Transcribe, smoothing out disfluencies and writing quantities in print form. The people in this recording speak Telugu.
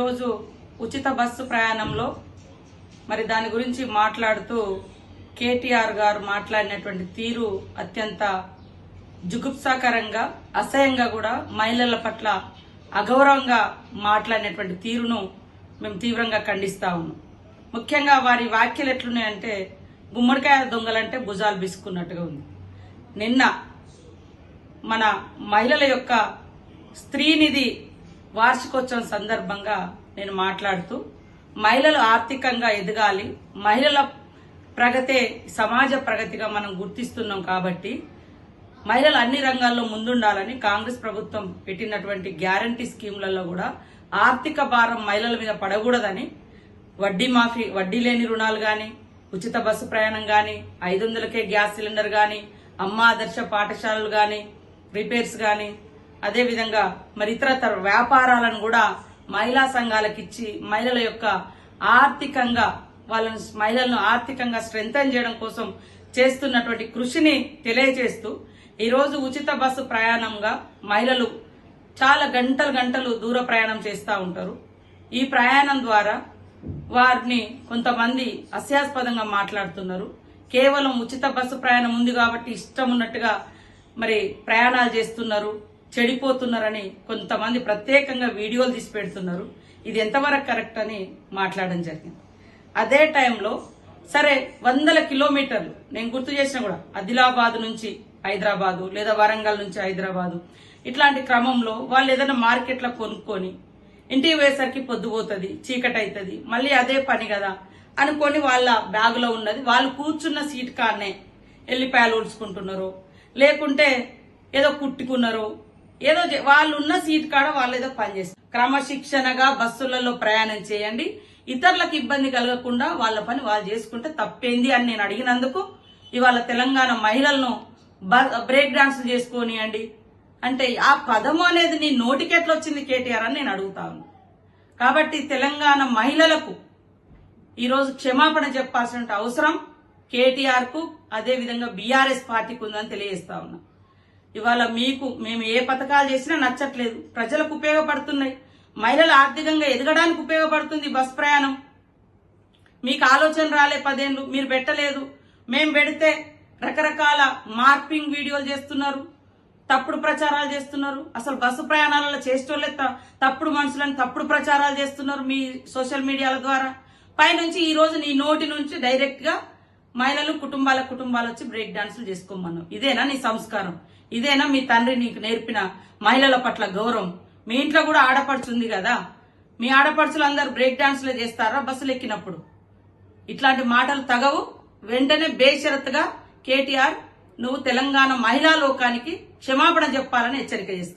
ఈరోజు ఉచిత బస్సు ప్రయాణంలో మరి దాని గురించి మాట్లాడుతూ కేటీఆర్ గారు మాట్లాడినటువంటి తీరు అత్యంత జుగుప్సాకరంగా, అసహ్యంగా కూడా మహిళల పట్ల అగౌరవంగా మాట్లాడినటువంటి తీరును మేము తీవ్రంగా ఖండిస్తా ఉన్నాం. ముఖ్యంగా వారి వ్యాఖ్యలు ఎట్లున్నాయంటే గుమ్మడికాయ దొంగలంటే భుజాలు బిసుకున్నట్టుగా ఉంది. నిన్న మన మహిళల యొక్క స్త్రీనిధి వార్షికోత్సవం సందర్భంగా నేను మాట్లాడుతూ మహిళలు ఆర్థికంగా ఎదగాలి, మహిళల ప్రగతే సమాజ ప్రగతిగా మనం గుర్తిస్తున్నాం కాబట్టి మహిళలు అన్ని రంగాల్లో ముందుండాలని కాంగ్రెస్ ప్రభుత్వం పెట్టినటువంటి గ్యారంటీ స్కీములలో కూడా ఆర్థిక భారం మహిళల మీద పడకూడదని వడ్డీ మాఫీ, వడ్డీ లేని రుణాలు గాని, ఉచిత బస్సు ప్రయాణం గాని, 500కే గ్యాస్ సిలిండర్ గాని, అమ్మ ఆదర్శ పాఠశాలలు గాని, రిపేర్స్ గాని, అదేవిధంగా మరి ఇతరతర వ్యాపారాలను కూడా మహిళా సంఘాలకు ఇచ్చి మహిళల యొక్క ఆర్థికంగా మహిళలను ఆర్థికంగా స్ట్రెంథెన్ చేయడం కోసం చేస్తున్నటువంటి కృషిని తెలియజేస్తూ ఈరోజు ఉచిత బస్సు ప్రయాణంగా మహిళలు చాలా గంటలు దూర ప్రయాణం చేస్తూ ఉంటారు. ఈ ప్రయాణం ద్వారా వారిని కొంతమంది హాస్యాస్పదంగా మాట్లాడుతున్నారు. కేవలం ఉచిత బస్సు ప్రయాణం ఉంది కాబట్టి ఇష్టం ఉన్నట్టుగా మరి ప్రయాణాలు చేస్తున్నారు, చెడిపోతున్నారని కొంతమంది ప్రత్యేకంగా వీడియోలు తీసి పెడుతున్నారు. ఇది ఎంతవరకు కరెక్ట్ అని మాట్లాడడం జరిగింది. అదే టైంలో సరే 100 కిలోమీటర్లు నేను గుర్తు చేసిన కూడా ఆదిలాబాద్ నుంచి హైదరాబాదు లేదా వరంగల్ నుంచి హైదరాబాదు ఇట్లాంటి క్రమంలో వాళ్ళు ఏదైనా మార్కెట్లో కొనుక్కొని ఇంటికి పోయేసరికి పొద్దుపోతుంది, చీకటి అవుతుంది, మళ్ళీ అదే పని కదా అనుకొని వాళ్ళ బ్యాగులో ఉన్నది వాళ్ళు కూర్చున్న సీట్ కాడనే ఎల్లిపాయలు ఊడ్చుకుంటున్నారు, లేకుంటే ఏదో కుట్టుకున్నారు, ఏదో వాళ్ళు ఉన్న సీట్ కాడ వాళ్ళు ఏదో పని చేస్తారు. క్రమశిక్షణగా బస్సులలో ప్రయాణం చేయండి, ఇతరులకు ఇబ్బంది కలగకుండా వాళ్ళ పని వాళ్ళు చేసుకుంటే తప్పేంది అని నేను అడిగినందుకు ఇవాళ తెలంగాణ మహిళలను బ్రేక్ డాన్స్ చేసుకోనియండి అంటే ఆ పదము అనేది నీ నోటికి ఎట్లా వచ్చింది కేటీఆర్ అని నేను అడుగుతాను. కాబట్టి తెలంగాణ మహిళలకు ఈరోజు క్షమాపణ చెప్పాల్సిన అవసరం కేటీఆర్ కు అదేవిధంగా బీఆర్ఎస్ పార్టీకి ఉందని తెలియజేస్తా ఉన్నా. ఇవాళ మేము ఏ పథకాలు చేసినా నచ్చట్లేదు, ప్రజలకు ఉపయోగపడుతున్నాయి, మహిళలు ఆర్థికంగా ఎదగడానికి ఉపయోగపడుతుంది బస్ ప్రయాణం. మీకు ఆలోచన రాలే 10 ఏళ్ళు, మీరు పెట్టలేదు, మేం పెడితే రకరకాల మార్పింగ్ వీడియోలు చేస్తున్నారు, తప్పుడు ప్రచారాలు చేస్తున్నారు. అసలు బస్సు ప్రయాణాలలో చేసేటోళ్ళే తప్పుడు మనుషులని తప్పుడు ప్రచారాలు చేస్తున్నారు మీ సోషల్ మీడియాల ద్వారా. పైనుంచి ఈ రోజు నీ నోటి నుంచి డైరెక్ట్ గా మహిళలు కుటుంబాలు వచ్చి బ్రేక్ డాన్సులు చేసుకోమన్నావు. ఇదేనా నీ సంస్కారం? ఇదేనా మీ తండ్రి నీకు నేర్పిన మహిళల పట్ల గౌరవం? మీ ఇంట్లో కూడా ఆడపడుచు ఉంది కదా, మీ ఆడపడుచులు అందరు బ్రేక్ డాన్సులే చేస్తారా బస్సులు ఎక్కినప్పుడు? ఇట్లాంటి మాటలు తగవు. వెంటనే బేషరతుగా కేటీఆర్ నువ్వు తెలంగాణ మహిళా లోకానికి క్షమాపణ చెప్పాలని హెచ్చరిక చేస్తావు.